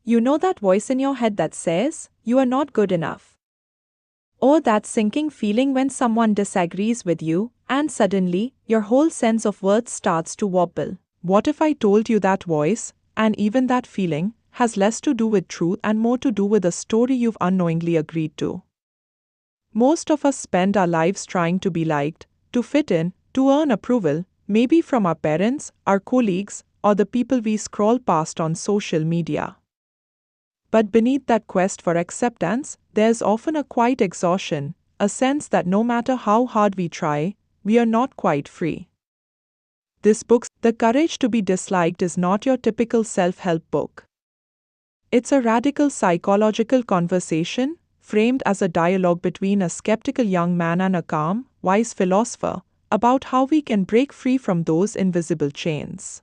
You know that voice in your head that says, you are not good enough. Or that sinking feeling when someone disagrees with you, and suddenly, your whole sense of worth starts to wobble. What if I told you that voice, and even that feeling, has less to do with truth and more to do with a story you've unknowingly agreed to? Most of us spend our lives trying to be liked, to fit in, to earn approval, maybe from our parents, our colleagues, or the people we scroll past on social media. But beneath that quest for acceptance, there's often a quiet exhaustion, a sense that no matter how hard we try, we are not quite free. This book, The Courage to be Disliked, is not your typical self-help book. It's a radical psychological conversation, framed as a dialogue between a skeptical young man and a calm, wise philosopher, about how we can break free from those invisible chains.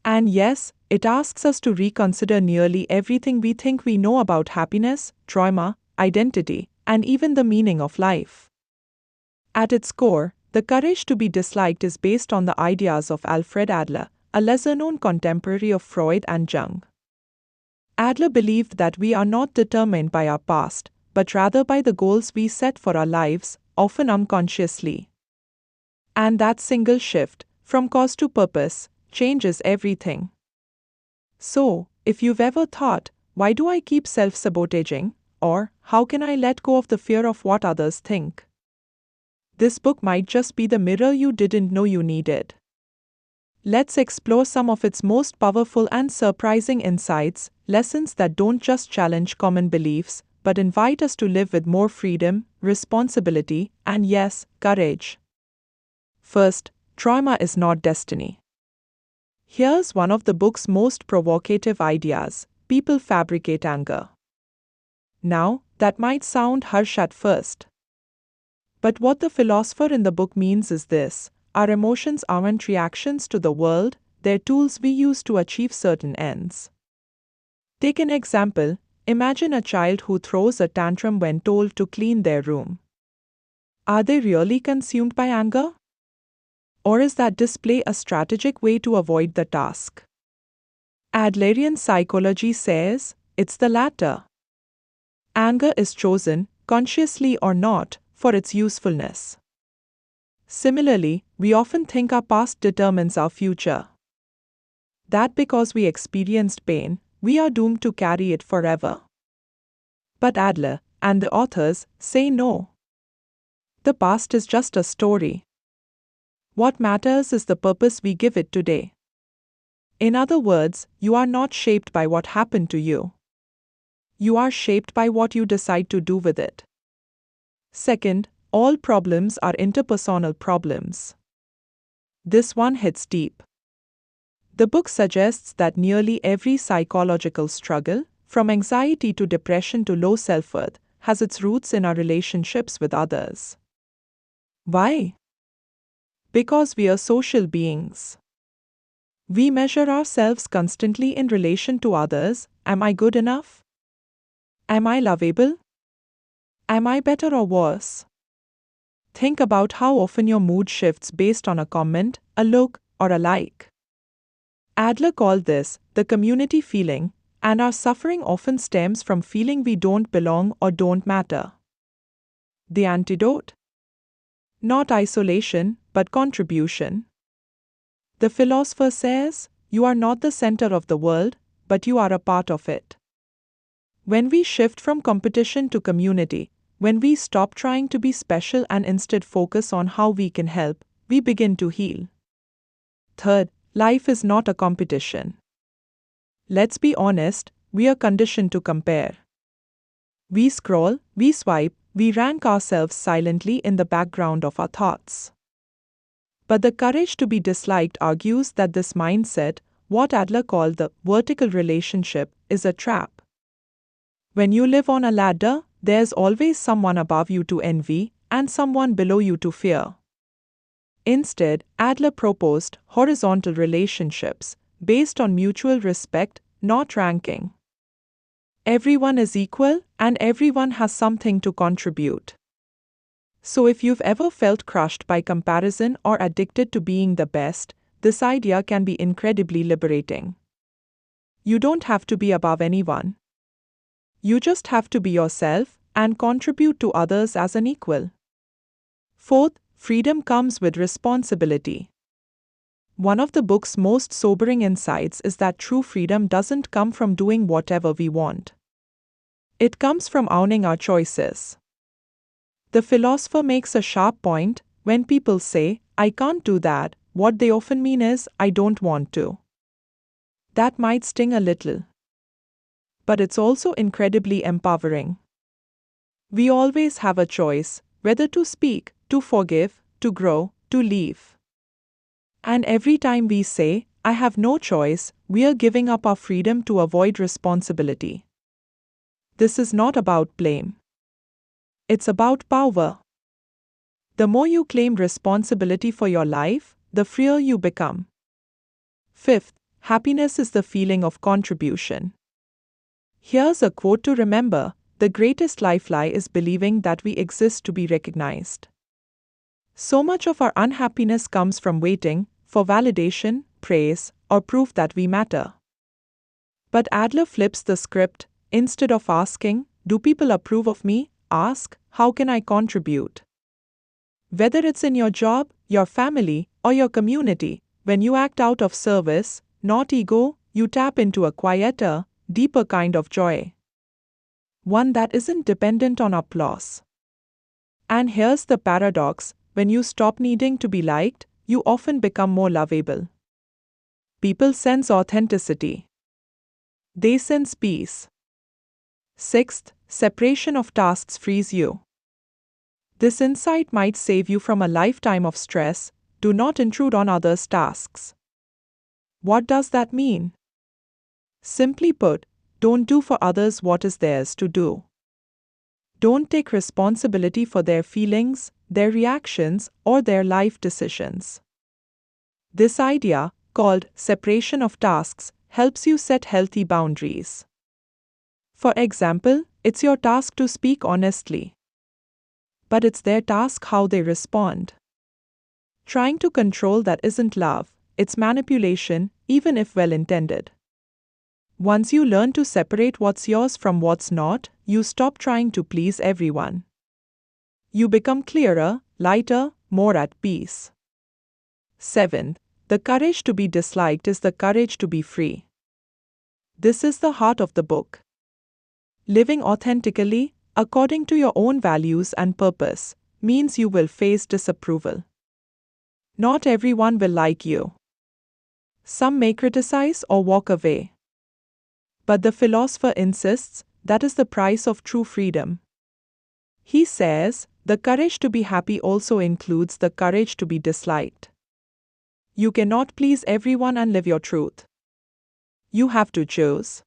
And yes, it asks us to reconsider nearly everything we think we know about happiness, trauma, identity, and even the meaning of life. At its core, The Courage to be Disliked is based on the ideas of Alfred Adler, a lesser-known contemporary of Freud and Jung. Adler believed that we are not determined by our past, but rather by the goals we set for our lives, often unconsciously. And that single shift, from cause to purpose, changes everything. So, if you've ever thought, why do I keep self-sabotaging? Or, how can I let go of the fear of what others think? This book might just be the mirror you didn't know you needed. Let's explore some of its most powerful and surprising insights, lessons that don't just challenge common beliefs, but invite us to live with more freedom, responsibility, and yes, courage. First, trauma is not destiny. Here's one of the book's most provocative ideas: people fabricate anger. Now, that might sound harsh at first. But what the philosopher in the book means is this: our emotions aren't reactions to the world, they're tools we use to achieve certain ends. Take an example: imagine a child who throws a tantrum when told to clean their room. Are they really consumed by anger? Or is that display a strategic way to avoid the task? Adlerian psychology says it's the latter. Anger is chosen, consciously or not, for its usefulness. Similarly, we often think our past determines our future. That because we experienced pain, we are doomed to carry it forever. But Adler and the authors say no. The past is just a story. What matters is the purpose we give it today. In other words, you are not shaped by what happened to you. You are shaped by what you decide to do with it. Second, all problems are interpersonal problems. This one hits deep. The book suggests that nearly every psychological struggle, from anxiety to depression to low self-worth, has its roots in our relationships with others. Why? Because we are social beings. We measure ourselves constantly in relation to others. Am I good enough? Am I lovable? Am I better or worse? Think about how often your mood shifts based on a comment, a look, or a like. Adler called this the community feeling, and our suffering often stems from feeling we don't belong or don't matter. The antidote? Not isolation, but contribution. The philosopher says, you are not the center of the world, but you are a part of it. When we shift from competition to community, when we stop trying to be special and instead focus on how we can help, we begin to heal. Third, life is not a competition. Let's be honest, we are conditioned to compare. We scroll, we swipe, we rank ourselves silently in the background of our thoughts. But the courage to be disliked argues that this mindset, what Adler called the vertical relationship, is a trap. When you live on a ladder, there's always someone above you to envy and someone below you to fear. Instead, Adler proposed horizontal relationships based on mutual respect, not ranking. Everyone is equal and everyone has something to contribute. So if you've ever felt crushed by comparison or addicted to being the best, this idea can be incredibly liberating. You don't have to be above anyone. You just have to be yourself and contribute to others as an equal. Fourth, freedom comes with responsibility. One of the book's most sobering insights is that true freedom doesn't come from doing whatever we want. It comes from owning our choices. The philosopher makes a sharp point: when people say, "I can't do that," what they often mean is, "I don't want to." That might sting a little, but it's also incredibly empowering. We always have a choice, whether to speak, to forgive, to grow, to leave. And every time we say, "I have no choice," we are giving up our freedom to avoid responsibility. This is not about blame. It's about power. The more you claim responsibility for your life, the freer you become. Fifth, happiness is the feeling of contribution. Here's a quote to remember: "The greatest life lie is believing that we exist to be recognized." So much of our unhappiness comes from waiting for validation, praise, or proof that we matter. But Adler flips the script. Instead of asking, "Do people approve of me?" ask, "How can I contribute?" Whether it's in your job, your family, or your community, when you act out of service, not ego, you tap into a quieter, deeper kind of joy. One that isn't dependent on applause. And here's the paradox: when you stop needing to be liked, you often become more lovable. People sense authenticity. They sense peace. Sixth, separation of tasks frees you. This insight might save you from a lifetime of stress. Do not intrude on others' tasks. What does that mean? Simply put, don't do for others what is theirs to do. Don't take responsibility for their feelings, their reactions, or their life decisions. This idea, called separation of tasks, helps you set healthy boundaries. For example, it's your task to speak honestly. But it's their task how they respond. Trying to control that isn't love, it's manipulation, even if well-intended. Once you learn to separate what's yours from what's not, you stop trying to please everyone. You become clearer, lighter, more at peace. 7. The courage to be disliked is the courage to be free. This is the heart of the book. Living authentically, according to your own values and purpose, means you will face disapproval. Not everyone will like you. Some may criticize or walk away. But the philosopher insists that is the price of true freedom. He says, the courage to be happy also includes the courage to be disliked. You cannot please everyone and live your truth. You have to choose.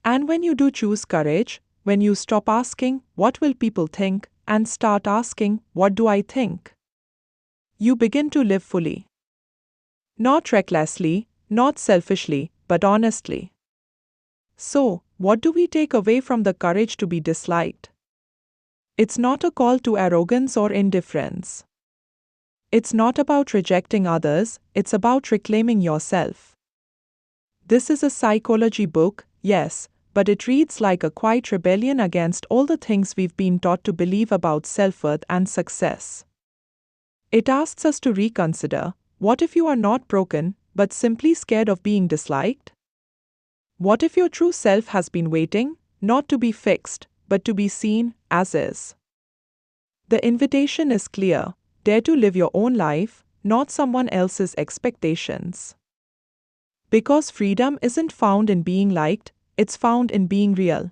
And when you do choose courage, when you stop asking, "What will people think?" and start asking, "What do I think?" you begin to live fully. Not recklessly, not selfishly, but honestly. So, what do we take away from the courage to be disliked? It's not a call to arrogance or indifference. It's not about rejecting others, it's about reclaiming yourself. This is a psychology book, yes, but it reads like a quiet rebellion against all the things we've been taught to believe about self-worth and success. It asks us to reconsider: what if you are not broken, but simply scared of being disliked? What if your true self has been waiting, not to be fixed, but to be seen as is? The invitation is clear: dare to live your own life, not someone else's expectations. Because freedom isn't found in being liked, it's found in being real.